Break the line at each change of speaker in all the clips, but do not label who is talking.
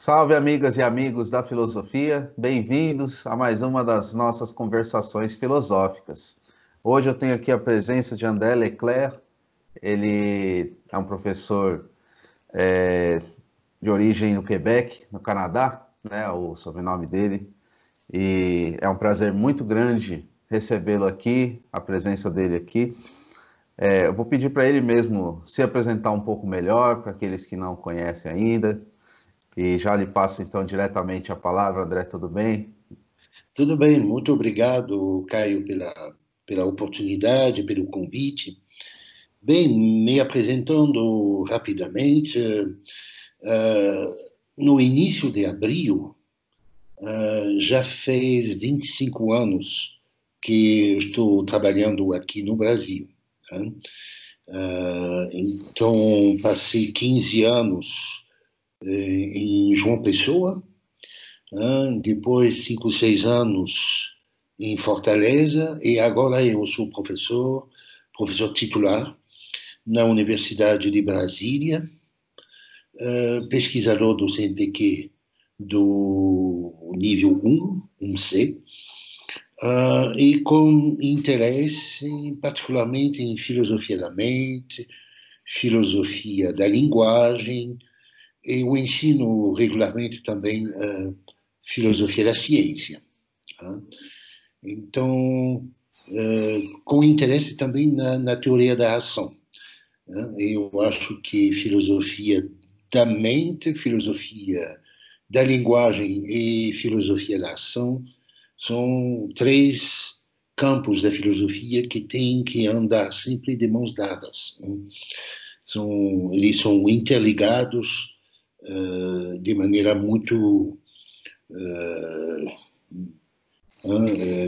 Salve, amigas e amigos da filosofia, bem-vindos a mais uma das nossas conversações filosóficas. Hoje eu tenho aqui a presença de André Leclerc, ele é um professor de origem no Quebec, no Canadá, né, o sobrenome dele, e é um prazer muito grande recebê-lo aqui, a presença dele aqui. Eu vou pedir para ele mesmo se apresentar um pouco melhor, para aqueles que não conhecem ainda. E já lhe passo então diretamente a palavra, André, tudo bem?
Tudo bem, muito obrigado, Caio, pela oportunidade, pelo convite. Bem, me apresentando rapidamente, no início de abril, já fez 25 anos que eu estou trabalhando aqui no Brasil, né? Então, passei 15 anos em João Pessoa, depois 5, 6 anos em Fortaleza, e agora eu sou professor titular na Universidade de Brasília, pesquisador do CNPq do nível 1, 1C, e com interesse particularmente em filosofia da mente, filosofia da linguagem, e eu ensino regularmente também filosofia da ciência. Tá? Então, com interesse também na teoria da ação, né? Eu acho que filosofia da mente, filosofia da linguagem e filosofia da ação são três campos da filosofia que têm que andar sempre de mãos dadas, né? Eles são interligados de maneira muito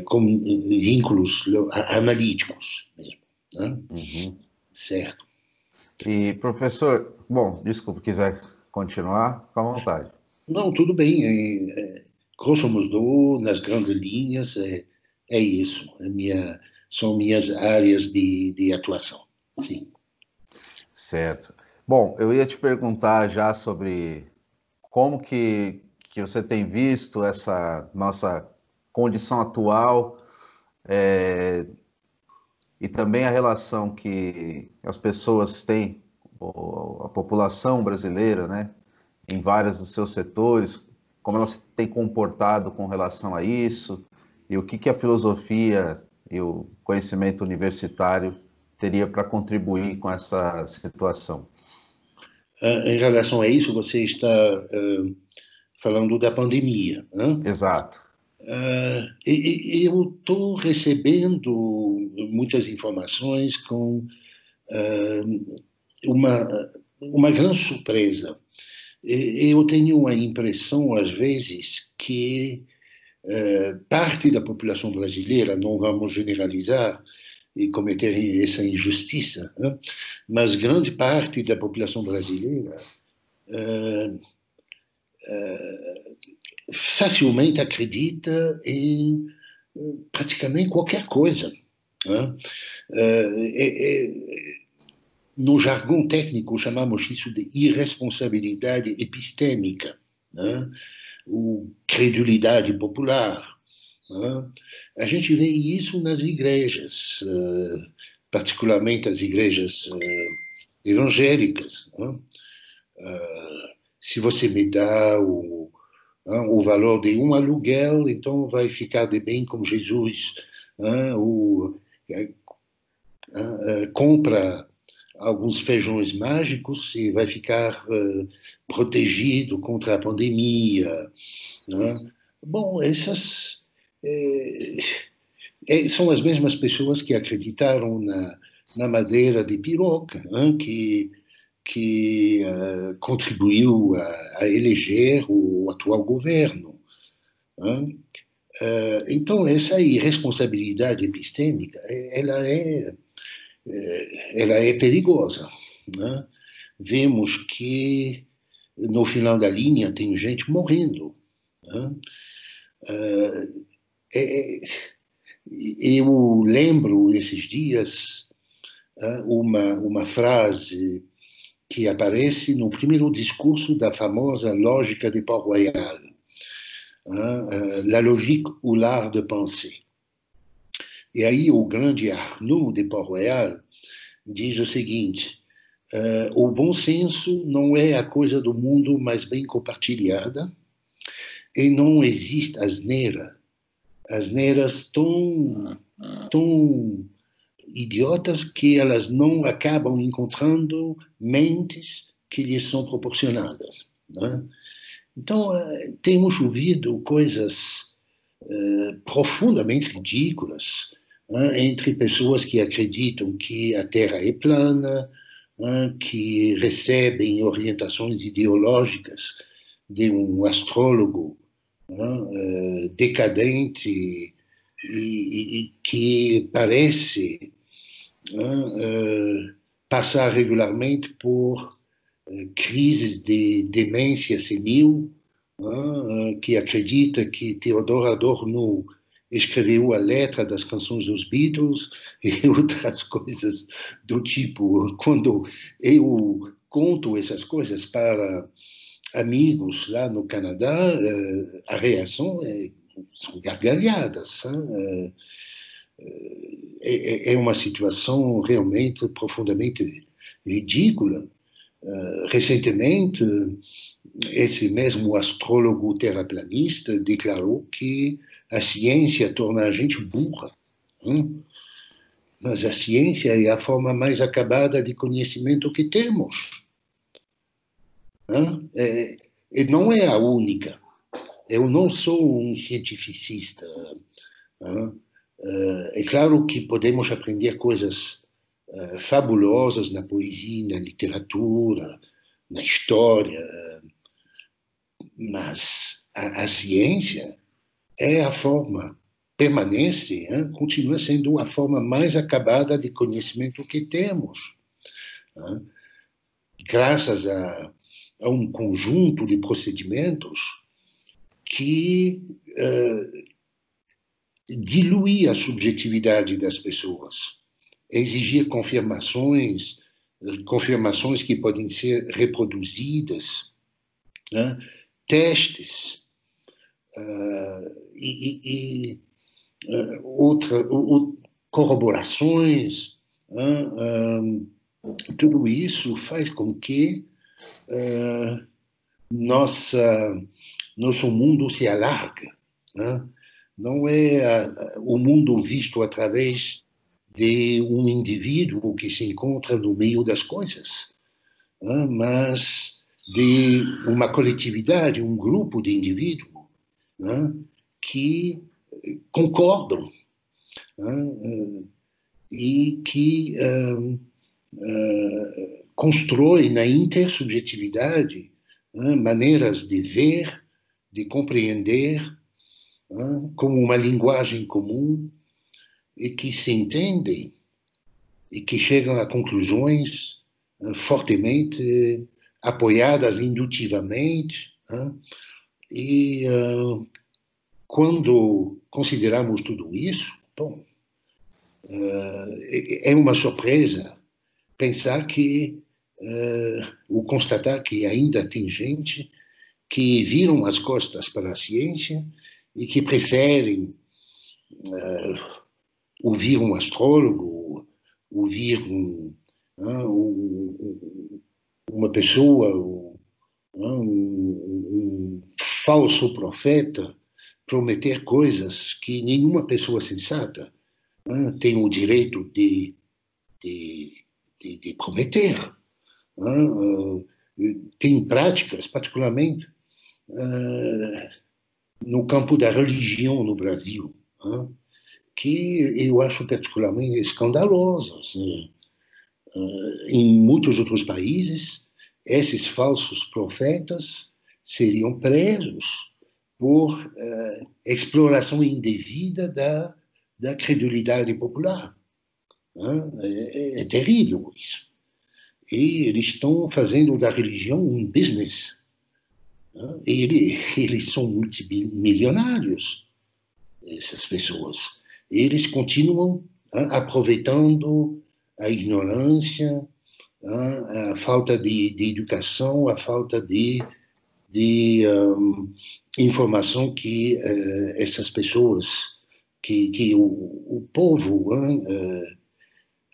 com vínculos analíticos mesmo, né?
Uhum.
Certo.
E professor, bom, desculpe, quiser continuar, fica à vontade.
Não, tudo bem. Grosso modo, nas grandes linhas, é isso. São minhas áreas de atuação. Sim.
Certo. Bom, eu ia te perguntar já sobre como que você tem visto essa nossa condição atual, é, e também a relação que as pessoas têm, a população brasileira, né, em vários dos seus setores, como ela se tem comportado com relação a isso, e o que a filosofia e o conhecimento universitário teria para contribuir com essa situação.
Em relação a isso, você está falando da pandemia, né?
Exato.
Eu estou recebendo muitas informações com uma grande surpresa. Eu tenho a impressão, às vezes, que parte da população brasileira, não vamos generalizar e cometer essa injustiça, né? Mas grande parte da população brasileira facilmente acredita em praticamente qualquer coisa, né? No jargão técnico, chamamos isso de irresponsabilidade epistêmica, né? Ou credulidade popular, né? A gente vê isso nas igrejas, particularmente as igrejas evangélicas, né? Se você me dá o valor de um aluguel, então vai ficar de bem com Jesus. O, compra alguns feijões mágicos e vai ficar protegido contra a pandemia, né? Bom, essas são as mesmas pessoas que acreditaram na madeira de piroca, né? Que contribuiu a eleger o atual governo, né? Então, essa irresponsabilidade epistêmica, ela é perigosa, né? Vemos que no final da linha tem gente morrendo, né? É, eu lembro esses dias uma frase que aparece no primeiro discurso da famosa lógica de Port-Royal, La logique ou l'art de penser. E aí o grande Arnaud de Port-Royal diz o seguinte: o bom senso não é a coisa do mundo mais bem compartilhada, e não existe asneiras tão idiotas que elas não acabam encontrando mentes que lhes são proporcionadas, né? Então, temos ouvido coisas profundamente ridículas, entre pessoas que acreditam que a Terra é plana, que recebem orientações ideológicas de um astrólogo decadente e que parece passar regularmente por crises de demência senil, que acredita que Theodor Adorno escreveu a letra das canções dos Beatles e outras coisas do tipo. Quando eu conto essas coisas para amigos lá no Canadá, a reação são gargalhadas. É uma situação realmente profundamente ridícula. Recentemente, esse mesmo astrólogo terraplanista declarou que a ciência torna a gente burra. Mas a ciência é a forma mais acabada de conhecimento que temos. E não é a única. Eu não sou um cientificista. É claro que podemos aprender coisas fabulosas na poesia, na literatura, na história, mas a ciência é a forma, permanece, continua sendo a forma mais acabada de conhecimento que temos. Graças a um conjunto de procedimentos que dilui a subjetividade das pessoas, exigir confirmações que podem ser reproduzidas, testes corroborações. Tudo isso faz com que nosso mundo se alargue. Não é o mundo visto através de um indivíduo que se encontra no meio das coisas, mas de uma coletividade, um grupo de indivíduos que concordam e que constroem na intersubjetividade maneiras de ver, de compreender, como uma linguagem comum, e que se entendem e que chegam a conclusões fortemente apoiadas indutivamente. E quando consideramos tudo isso, bom, é uma surpresa pensar que, ou constatar que ainda tem gente que viram as costas para a ciência e que preferem ouvir um astrólogo, ouvir uma pessoa, um falso profeta, prometer coisas que nenhuma pessoa sensata tem o direito de prometer. Tem práticas, particularmente no campo da religião no Brasil, que eu acho particularmente escandalosas. Em muitos outros países, esses falsos profetas seriam presos por exploração indevida da credulidade popular. É terrível isso. E eles estão fazendo da religião um business. Eles são multimilionários, essas pessoas. Eles continuam aproveitando a ignorância, a falta de educação, a falta de informação que essas pessoas, que o povo,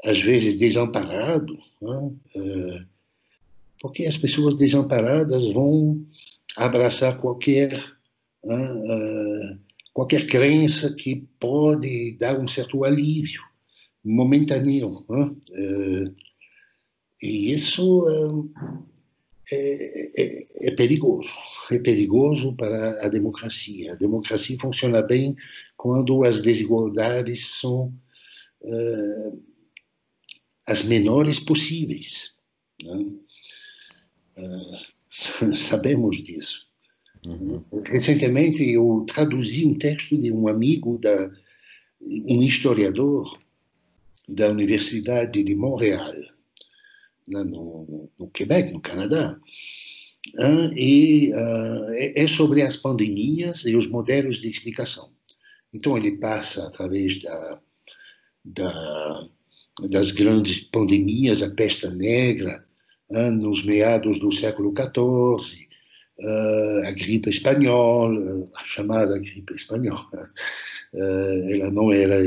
às vezes desamparado, porque as pessoas desamparadas vão abraçar qualquer crença que pode dar um certo alívio momentâneo. E isso é perigoso para a democracia. A democracia funciona bem quando as desigualdades são as menores possíveis. Sabemos disso.
Uhum.
Recentemente, eu traduzi um texto de um amigo, um historiador da Universidade de Montreal, lá no Quebec, no Canadá, e é sobre as pandemias e os modelos de explicação. Então, ele passa através das grandes pandemias, a peste negra, nos meados do século XIV, a gripe espanhola, a chamada gripe espanhola. Ela não era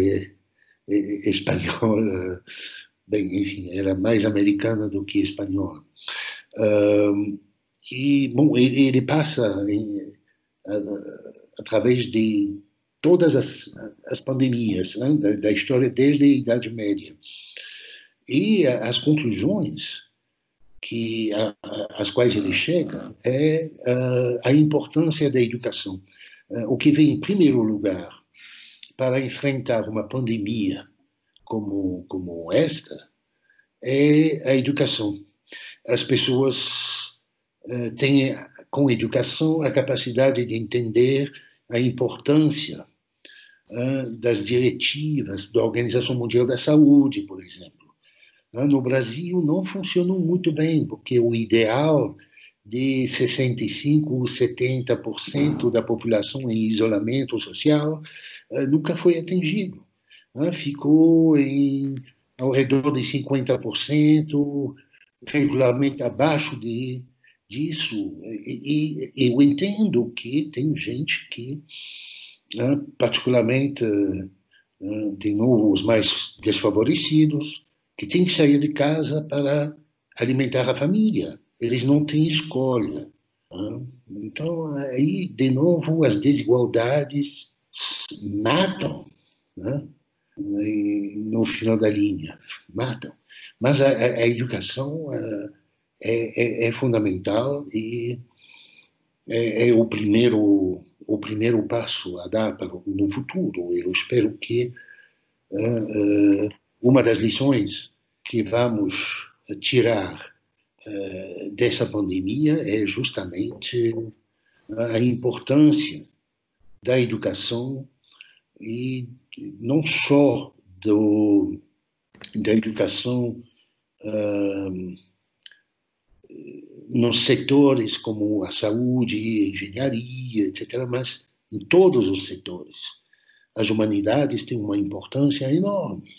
espanhola, bem, enfim, era mais americana do que espanhola. E, bom, ele passa através de todas as pandemias, né, da história desde a Idade Média. E as conclusões às quais ele chega é a importância da educação. O que vem em primeiro lugar para enfrentar uma pandemia como esta é a educação. As pessoas têm, com educação, a capacidade de entender a importância das diretivas da Organização Mundial da Saúde, por exemplo. No Brasil não funcionou muito bem, porque o ideal de 65% 70% da população em isolamento social nunca foi atingido. Ficou ao redor de 50%, regularmente abaixo disso. E eu entendo que tem gente que, particularmente, de novo, os mais desfavorecidos, que tem que sair de casa para alimentar a família. Eles não têm escolha. Então, aí, de novo, as desigualdades matam, no final da linha, matam. Mas a educação é fundamental e é o primeiro passo a dar no futuro. Eu espero que uma das lições que vamos tirar dessa pandemia é justamente a importância da educação e não só da educação nos setores como a saúde, a engenharia, etc., mas em todos os setores. As humanidades têm uma importância enorme.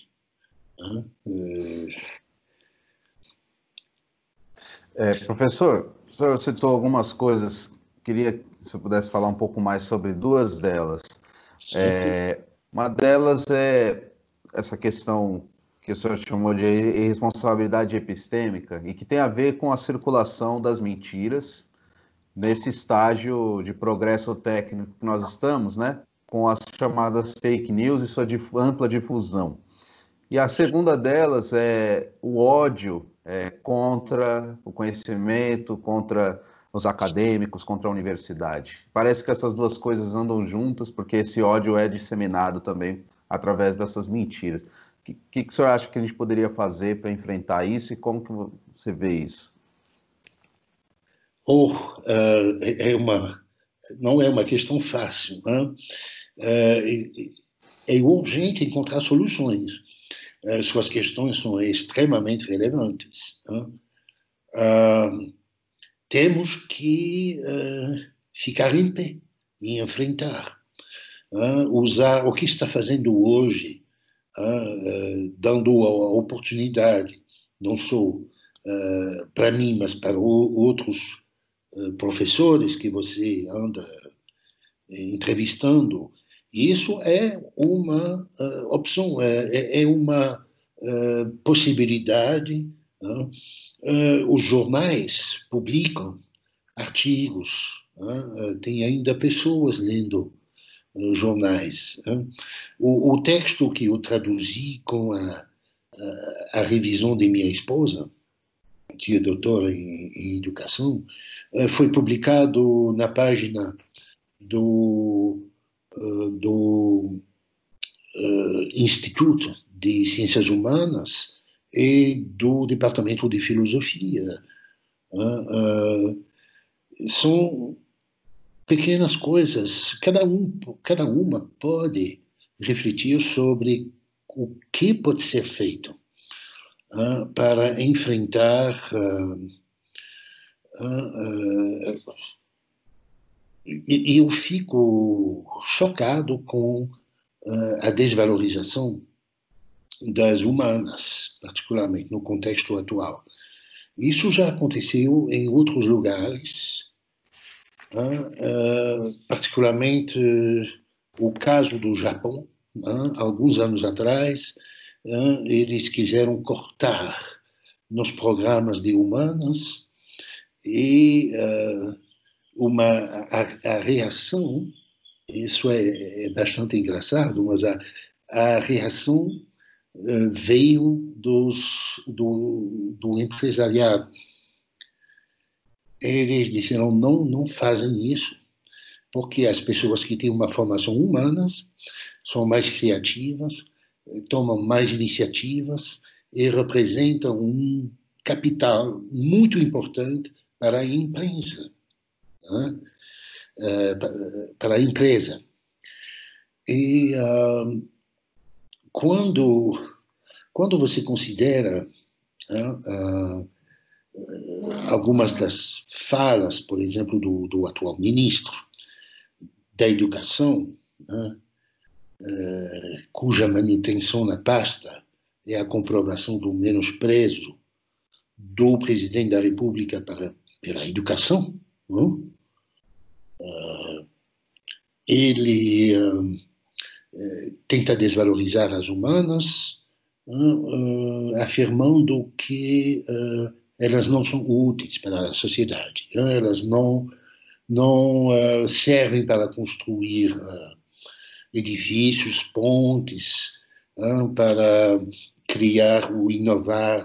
Professor, o senhor citou algumas coisas, queria que você pudesse falar um pouco mais sobre duas delas. Uma delas é essa questão que o senhor chamou de irresponsabilidade epistêmica e que tem a ver com a circulação das mentiras nesse estágio de progresso técnico que nós estamos, né? Com as chamadas fake news e sua ampla difusão. E a segunda delas é o ódio contra o conhecimento, contra os acadêmicos, contra a universidade. Parece que essas duas coisas andam juntas, porque esse ódio é disseminado também através dessas mentiras. O que o senhor acha que a gente poderia fazer para enfrentar isso e como que você vê isso?
Não é uma questão fácil. É urgente encontrar soluções. Suas questões são extremamente relevantes. Temos que ficar em pé e enfrentar. Usar o que está fazendo hoje, dando a oportunidade, não só para mim, mas para outros professores que você anda entrevistando. Isso é uma opção, é uma possibilidade. Né? Os jornais publicam artigos, né? Tem ainda pessoas lendo jornais. Né? O texto que eu traduzi com a revisão de minha esposa, que é doutora em educação, foi publicado na página do Instituto de Ciências Humanas e do Departamento de Filosofia. São pequenas coisas, cada uma pode refletir sobre o que pode ser feito para enfrentar e eu fico chocado com a desvalorização das humanas, particularmente no contexto atual. Isso já aconteceu em outros lugares, particularmente o caso do Japão. Alguns anos atrás, eles quiseram cortar nos programas de humanas e a reação, isso é bastante engraçado, mas a reação veio do empresariado. Eles disseram, não fazem isso, porque as pessoas que têm uma formação humana são mais criativas, tomam mais iniciativas e representam um capital muito importante para a imprensa, né? Para a empresa. E quando você considera algumas das falas, por exemplo, do atual ministro da Educação, né, cuja manutenção na pasta é a comprovação do menosprezo do presidente da República pela educação, não? Ele tenta desvalorizar as humanas, afirmando que elas não são úteis para a sociedade, elas não servem para construir edifícios, pontes, para criar ou inovar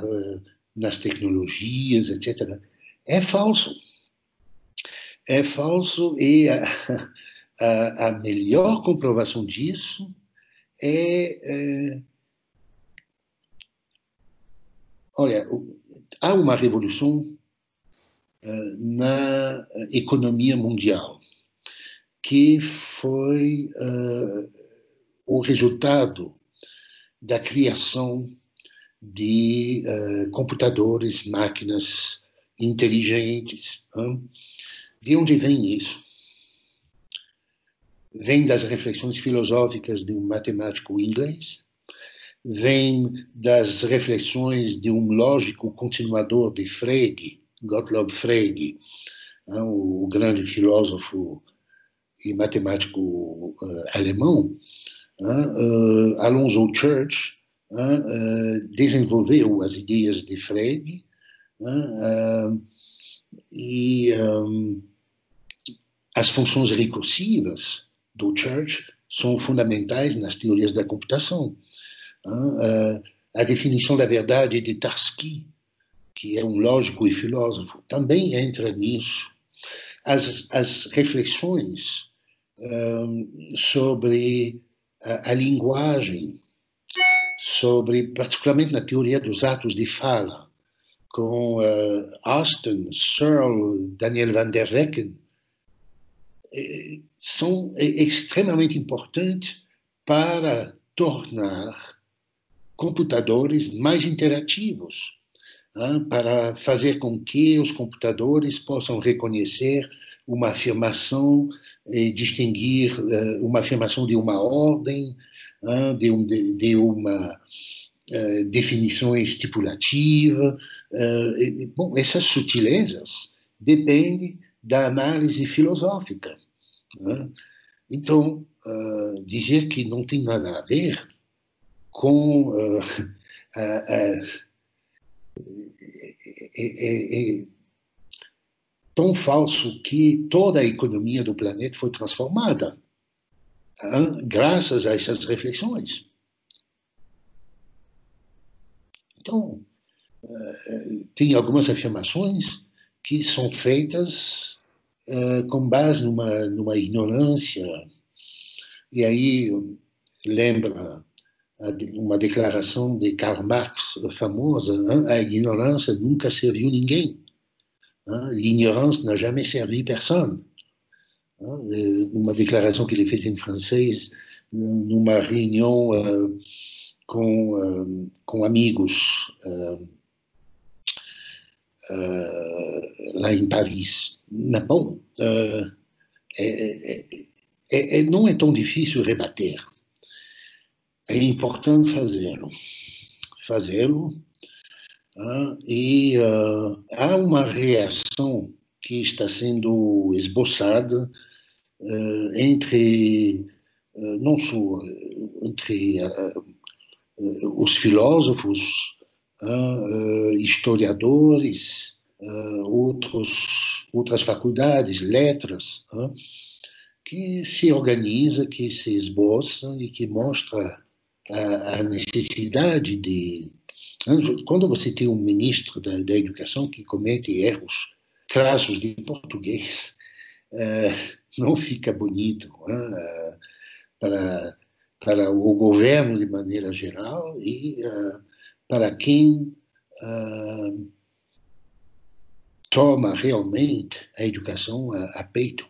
nas tecnologias, etc. É falso. É falso e a melhor comprovação disso olha, há uma revolução na economia mundial que foi o resultado da criação de computadores, máquinas inteligentes. De onde vem isso? Vem das reflexões filosóficas de um matemático inglês, vem das reflexões de um lógico continuador de Frege, Gottlob Frege, o grande filósofo e matemático alemão. Alonzo Church desenvolveu as ideias de Frege e as funções recursivas do Church são fundamentais nas teorias da computação. A definição da verdade de Tarski, que é um lógico e filósofo, também entra nisso. As reflexões sobre a linguagem, particularmente na teoria dos atos de fala, com Austin, Searle, Daniel van der Wecken, são extremamente importantes para tornar computadores mais interativos, para fazer com que os computadores possam reconhecer uma afirmação e distinguir uma afirmação de uma ordem, de uma definição estipulativa, Bom, essas sutilezas dependem da análise filosófica, né? Então, dizer que não tem nada a ver com é tão falso que toda a economia do planeta foi transformada, graças a essas reflexões. Então, tem algumas afirmações que são feitas com base numa ignorância, e aí lembra uma declaração de Karl Marx famosa, a ignorância nunca serviu ninguém. L'ignorance n'a jamais servi personne. Uma declaração que ele fez em francês numa reunião com amigos lá em Paris. Mas, bom, não é tão difícil rebater. É importante fazê-lo, e há uma reação que está sendo esboçada entre não só entre os filósofos, historiadores, outras faculdades, letras, que se organiza, que se esboça e que mostra a necessidade de... Quando você tem um ministro da educação que comete erros crassos de português, não fica bonito para o governo de maneira geral e para quem toma realmente a educação a peito.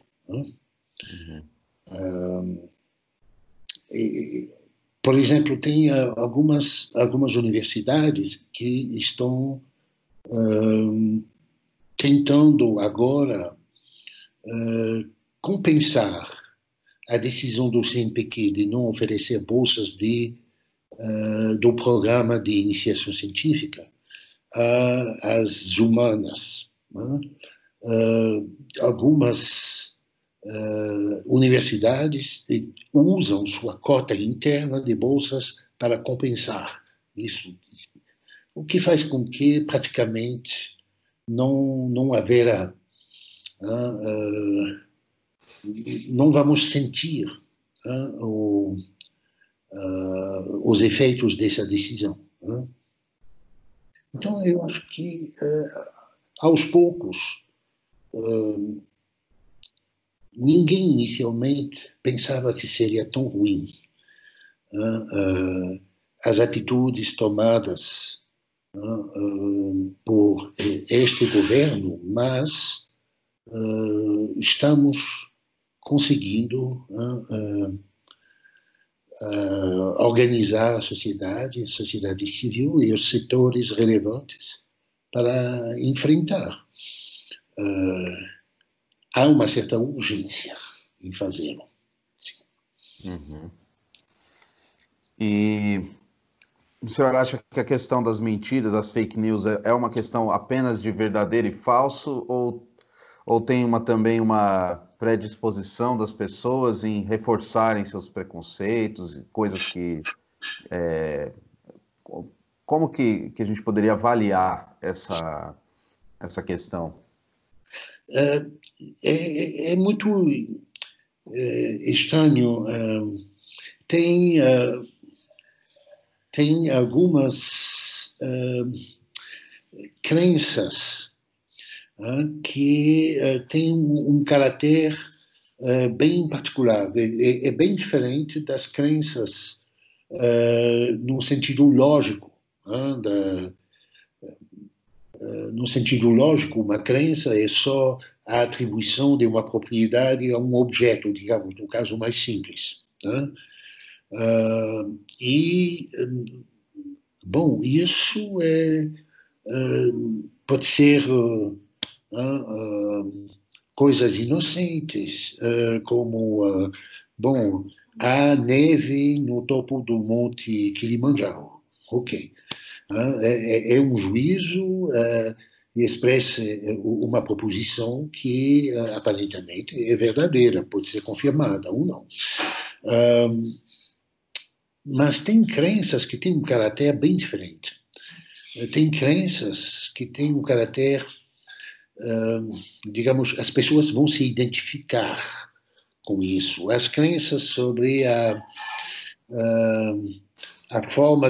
Por exemplo, tem algumas universidades que estão tentando agora compensar a decisão do CNPq de não oferecer bolsas do programa de iniciação científica às humanas. Algumas universidades usam sua cota interna de bolsas para compensar isso, o que faz com que praticamente não haverá, não vamos sentir os efeitos dessa decisão. Então, eu acho que, aos poucos, ninguém inicialmente pensava que seria tão ruim as atitudes tomadas por este governo, mas estamos conseguindo organizar a sociedade civil e os setores relevantes para enfrentar. Há uma certa urgência em fazê-lo.
E o senhor acha que a questão das mentiras, das fake news, é uma questão apenas de verdadeiro e falso, ou tem também uma predisposição das pessoas em reforçarem seus preconceitos e coisas que... como que a gente poderia avaliar essa questão?
É muito estranho. Tem algumas crenças que têm um caráter bem particular. É bem diferente das crenças no sentido lógico. No sentido lógico, uma crença é só a atribuição de uma propriedade a um objeto, digamos, no caso mais simples. Bom, isso pode ser coisas inocentes, como, bom, há neve no topo do Monte Kilimanjaro. Ok. É um juízo e expressa uma proposição que aparentemente é verdadeira, pode ser confirmada ou não. Mas tem crenças que têm um caráter bem diferente. Tem crenças que têm um caráter, digamos, as pessoas vão se identificar com isso. As crenças sobre a forma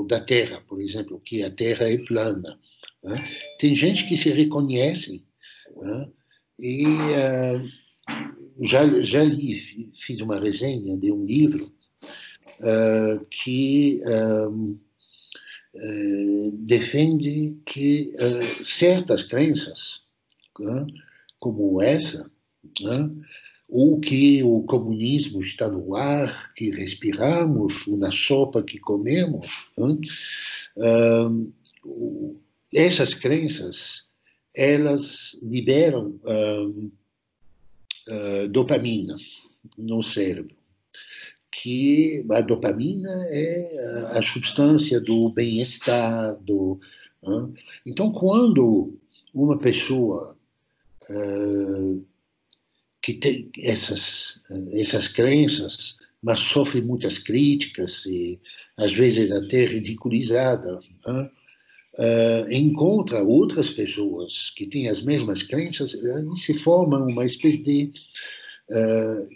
da Terra, por exemplo, que a Terra é plana. Tem gente que se reconhece, e já li, fiz uma resenha de um livro que defende que certas crenças, como essa, ou que o comunismo está no ar que respiramos, ou na sopa que comemos, essas crenças, elas liberam dopamina no cérebro, que a dopamina é a substância do bem-estar. Então, quando uma pessoa que tem essas crenças, mas sofre muitas críticas e, às vezes, até ridiculizada, encontra outras pessoas que têm as mesmas crenças e se forma uma espécie de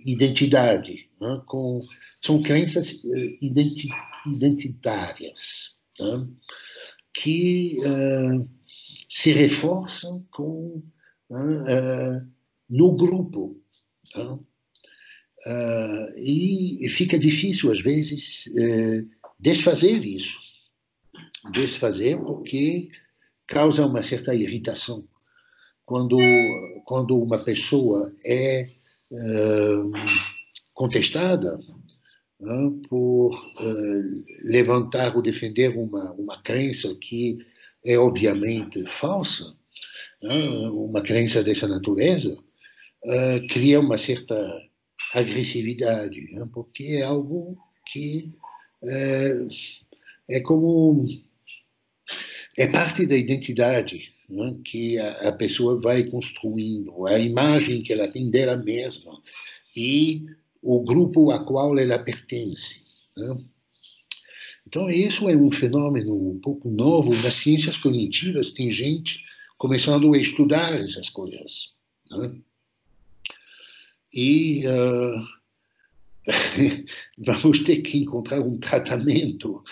identidade. São crenças identitárias, que se reforçam no grupo. E fica difícil, às vezes, desfazer isso. Desfazer porque causa uma certa irritação. Quando uma pessoa é contestada por levantar ou defender uma crença que é obviamente falsa, uma crença dessa natureza, cria uma certa agressividade, porque é algo que é como é parte da identidade, que a pessoa vai construindo, a imagem que ela tem dela mesma e o grupo a qual ela pertence. Então, isso é um fenômeno um pouco novo. Nas ciências cognitivas tem gente começando a estudar essas coisas. E vamos ter que encontrar um tratamento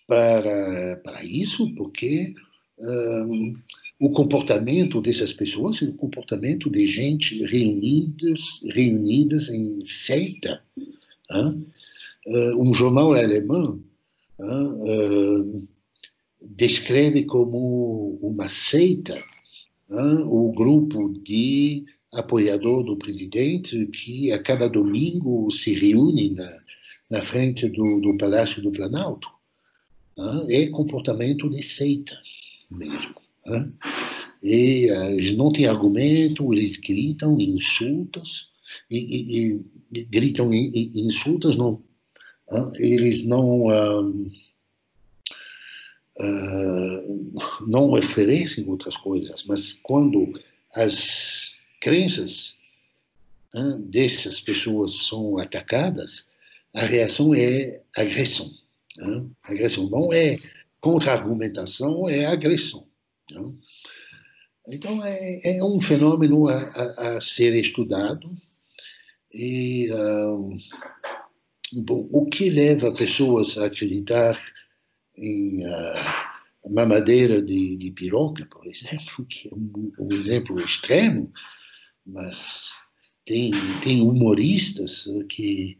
para isso, porque o comportamento dessas pessoas é o comportamento de gente reunidas em seita. Um jornal alemão descreve como uma seita o grupo de apoiador do presidente que a cada domingo se reúne na frente do Palácio do Planalto. É comportamento de seita mesmo. E eles não têm argumento, eles gritam insultos, e gritam insultos, eles não oferecem outras coisas, mas quando as crenças dessas pessoas são atacadas, a reação é agressão. Agressão não é contra-argumentação, é agressão. Então, é um fenômeno a ser estudado. E bom, o que leva pessoas a acreditar em mamadeira de piroca, por exemplo, que é um exemplo extremo, mas tem humoristas que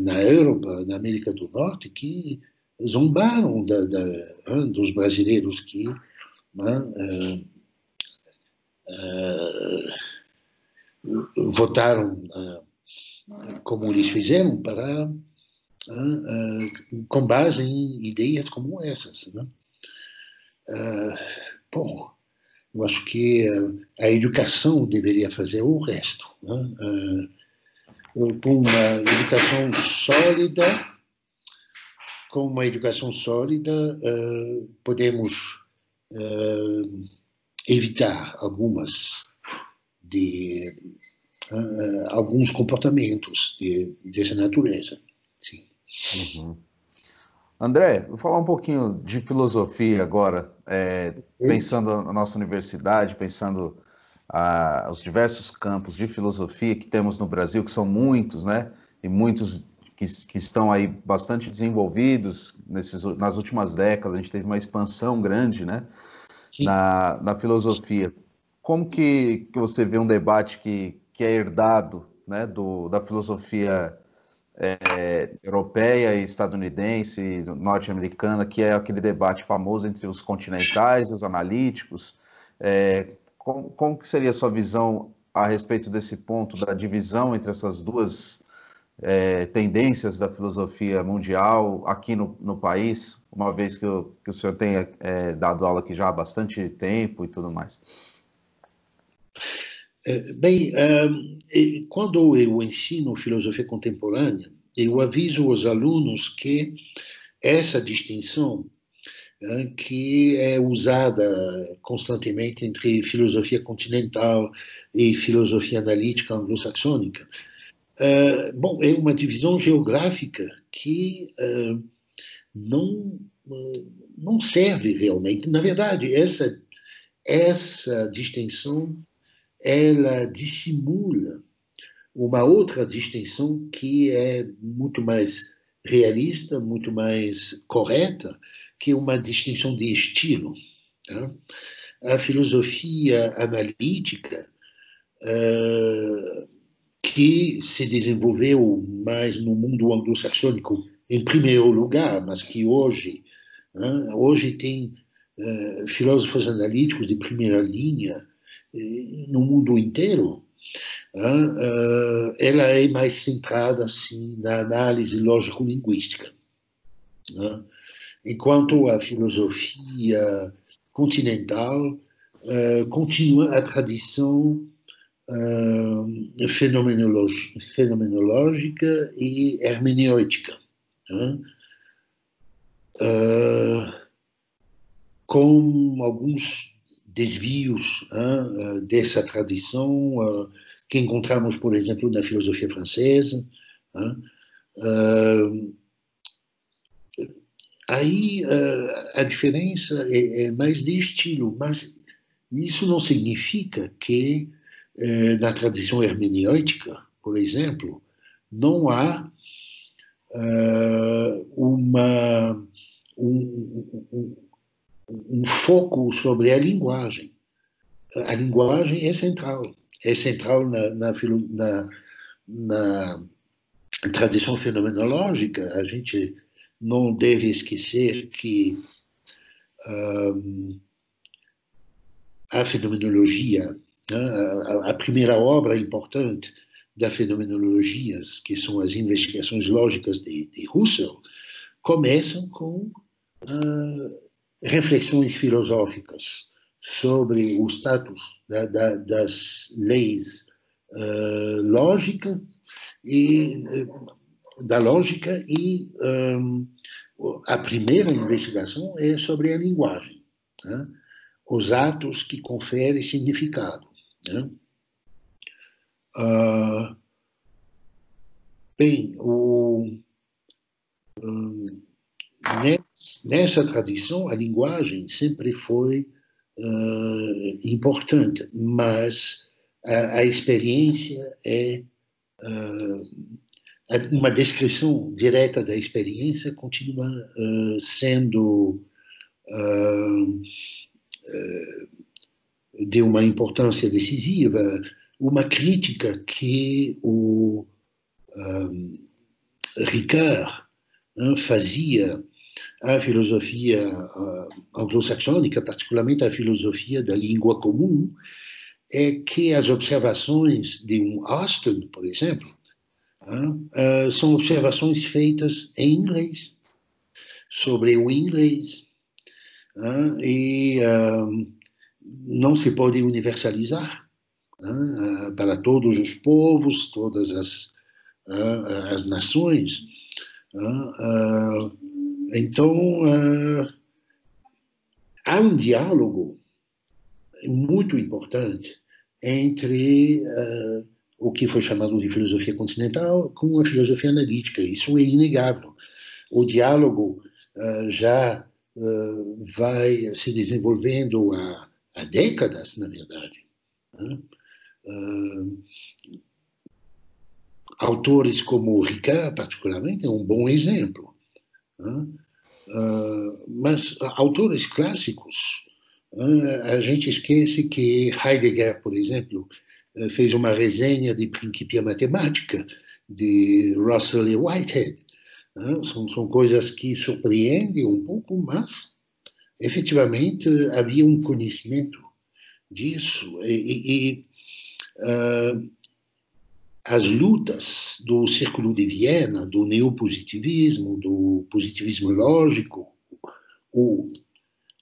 na Europa, na América do Norte, que zombaram dos brasileiros que votaram como eles fizeram com base em ideias como essas. Bom, eu acho que a educação deveria fazer o resto. Com uma educação sólida, com uma educação sólida, podemos evitar alguns comportamentos dessa natureza. Sim.
Uhum. André, vou falar um pouquinho de filosofia agora, pensando na nossa universidade, pensando os diversos campos de filosofia que temos no Brasil, que são muitos, né? E muitos que estão aí bastante desenvolvidos nas últimas décadas. A gente teve uma expansão grande, né? Na filosofia. Como que você vê um debate que é herdado, né, da filosofia europeia e estadunidense, norte-americana, que é aquele debate famoso entre os continentais e os analíticos? Como que seria a sua visão a respeito desse ponto da divisão entre essas duas tendências da filosofia mundial aqui no país, uma vez que o senhor tenha dado aula aqui já há bastante tempo e tudo mais?
Bem, quando eu ensino filosofia contemporânea, eu aviso os alunos que essa distinção que é usada constantemente entre filosofia continental e filosofia analítica anglo-saxônica, bom, é uma divisão geográfica que não serve realmente. Na verdade, essa distinção ela dissimula uma outra distinção que é muito mais realista, muito mais correta, que é uma distinção de estilo. Tá? A filosofia analítica, que se desenvolveu mais no mundo anglo-saxônico em primeiro lugar, mas que hoje tem filósofos analíticos de primeira linha no mundo inteiro, ela é mais centrada assim, na análise lógico-linguística. Enquanto a filosofia continental continua a tradição fenomenológica e hermenêutica, com alguns desvios dessa tradição que encontramos, por exemplo, na filosofia francesa. Aí a diferença é mais de estilo, mas isso não significa que na tradição hermenêutica, por exemplo, não há um foco sobre a linguagem. A linguagem é central. É central na tradição fenomenológica. A gente não deve esquecer que a fenomenologia, a primeira obra importante da fenomenologia, que são as investigações lógicas de Husserl, começam com reflexões filosóficas sobre o status das leis lógica e da lógica e a primeira investigação é sobre a linguagem, os atos que conferem significado. Bem, nessa tradição, a linguagem sempre foi importante, mas a experiência é uma descrição direta da experiência continua sendo de uma importância decisiva. Uma crítica que o Ricard fazia à filosofia anglo-saxônica, particularmente à filosofia da língua comum, é que as observações de um Austin, por exemplo, são observações feitas em inglês, sobre o inglês, e não se pode universalizar para todos os povos, todas as nações. Então, há um diálogo muito importante entre o que foi chamado de filosofia continental com a filosofia analítica. Isso é inegável. O diálogo já vai se desenvolvendo há décadas, na verdade. Autores como Ricard, particularmente, é um bom exemplo. Mas autores clássicos, a gente esquece que Heidegger, por exemplo, fez uma resenha de Principia Matemática, de Russell e Whitehead. São coisas que surpreendem um pouco, mas efetivamente havia um conhecimento disso. As lutas do Círculo de Viena, do neopositivismo, do positivismo lógico, o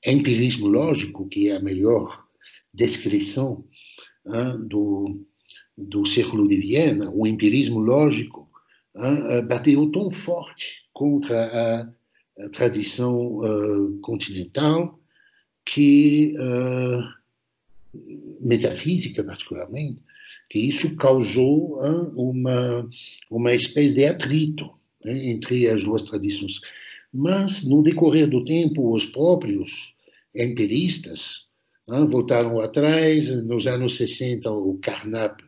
empirismo lógico, que é a melhor descrição do Círculo de Viena, o empirismo lógico, bateu tão forte contra a tradição continental que, metafísica particularmente, que isso causou uma espécie de atrito entre as duas tradições. Mas, no decorrer do tempo, os próprios empiristas voltaram atrás. Nos anos 60, o Carnap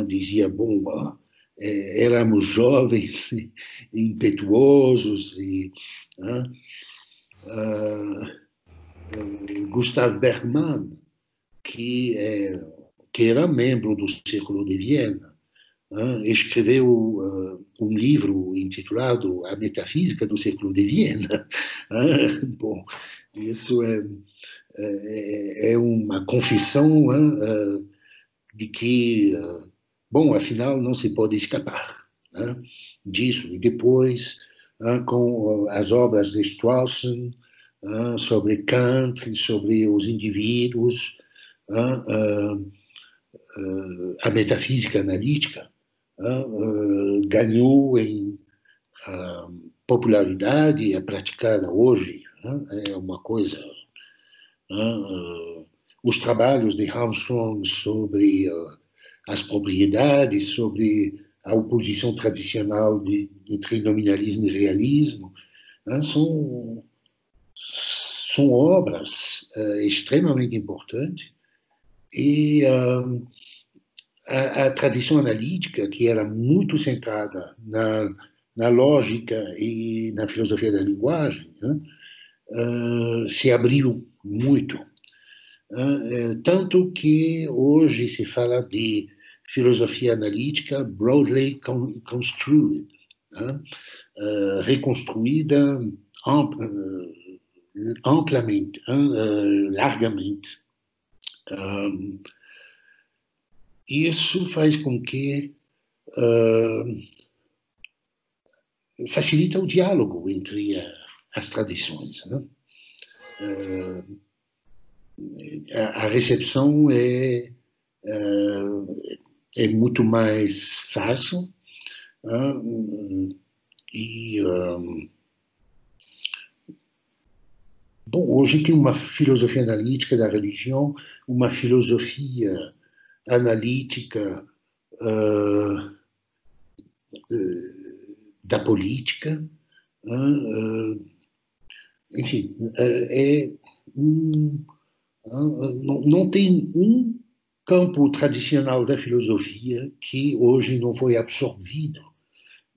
dizia, bom, éramos jovens, impetuosos, e Gustav Bergman, que era membro do Círculo de Viena, escreveu um livro intitulado A Metafísica do Círculo de Viena. Bom, isso é uma confissão de que, bom, afinal, não se pode escapar disso. E depois, com as obras de Strawson sobre Kant, sobre os indivíduos, a metafísica analítica ganhou em popularidade e é praticada hoje. É uma coisa... os trabalhos de Armstrong sobre as propriedades, sobre a oposição tradicional entre nominalismo e realismo, são obras extremamente importantes. E a tradição analítica, que era muito centrada na lógica e na filosofia da linguagem, se abriu muito. Tanto que hoje se fala de filosofia analítica broadly construed, reconstruída amplamente, largamente. Isso faz com que facilita o diálogo entre as tradições. A recepção é muito mais fácil e bom, hoje tem uma filosofia analítica da religião, uma filosofia analítica da política, enfim, não tem um campo tradicional da filosofia que hoje não foi absorvido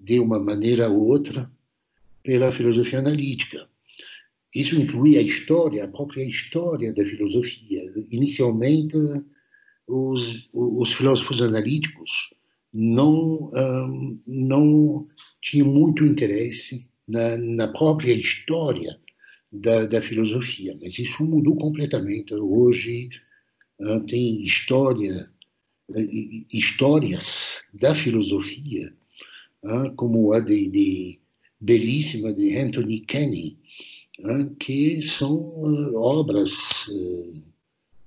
de uma maneira ou outra pela filosofia analítica. Isso inclui a história, a própria história da filosofia. Inicialmente, os filósofos analíticos não tinham muito interesse na própria história da filosofia, mas isso mudou completamente. Hoje tem histórias da filosofia, como a belíssima de Anthony Kenny, que são obras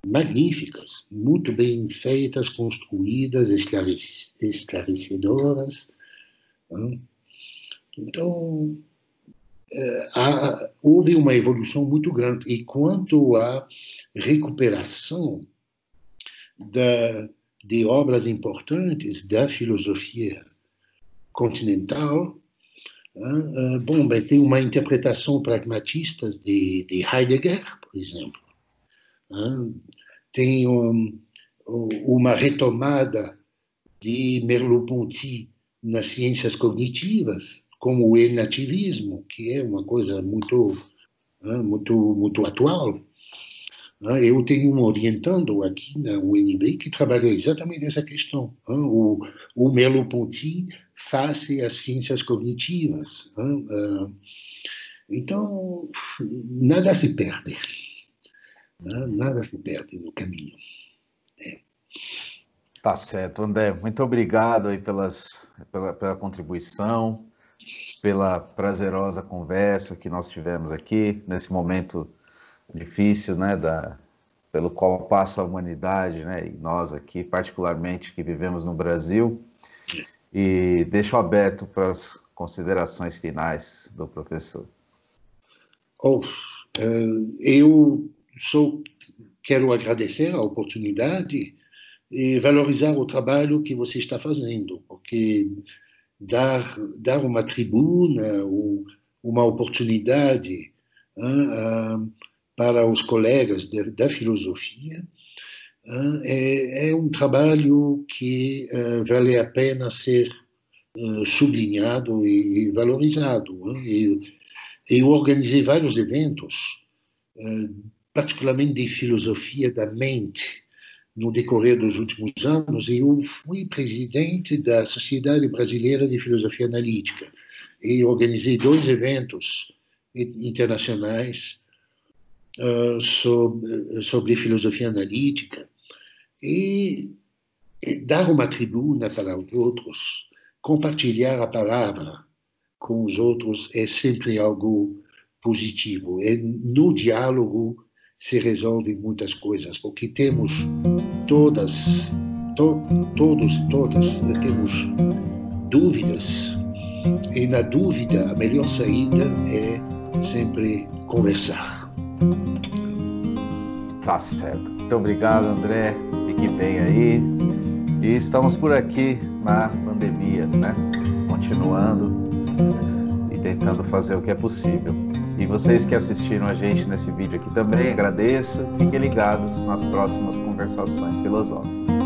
magníficas, muito bem feitas, construídas, esclarecedoras. Então, houve uma evolução muito grande. E quanto à recuperação de obras importantes da filosofia continental, bom, tem uma interpretação pragmatista de Heidegger, por exemplo. Tem uma retomada de Merleau-Ponty nas ciências cognitivas, como o enativismo, que é uma coisa muito atual. Eu tenho um orientando aqui na UNB que trabalha exatamente essa questão. O Merleau-Ponty face às ciências cognitivas. Então, nada se perde. Nada se perde no caminho.
Tá certo, André. Muito obrigado aí pela contribuição, pela prazerosa conversa que nós tivemos aqui, nesse momento difícil, né, pelo qual passa a humanidade, né, e nós aqui, particularmente, que vivemos no Brasil. E deixo aberto para as considerações finais do professor.
Eu quero agradecer a oportunidade e valorizar o trabalho que você está fazendo, porque dar uma tribuna, uma oportunidade para os colegas da filosofia é um trabalho que vale a pena ser sublinhado e valorizado. Eu organizei vários eventos, particularmente de filosofia da mente, no decorrer dos últimos anos. Eu fui presidente da Sociedade Brasileira de Filosofia Analítica e organizei 2 eventos internacionais sobre filosofia analítica, e dar uma tribuna para os outros, compartilhar a palavra com os outros é sempre algo positivo. No diálogo se resolvem muitas coisas, porque temos todos e todas temos dúvidas, e na dúvida a melhor saída é sempre conversar.
Tá certo. Muito obrigado, André. Fique bem aí. E estamos por aqui na pandemia, né? Continuando e tentando fazer o que é possível. E vocês que assistiram a gente nesse vídeo aqui também, agradeço. Fiquem ligados nas próximas conversações filosóficas.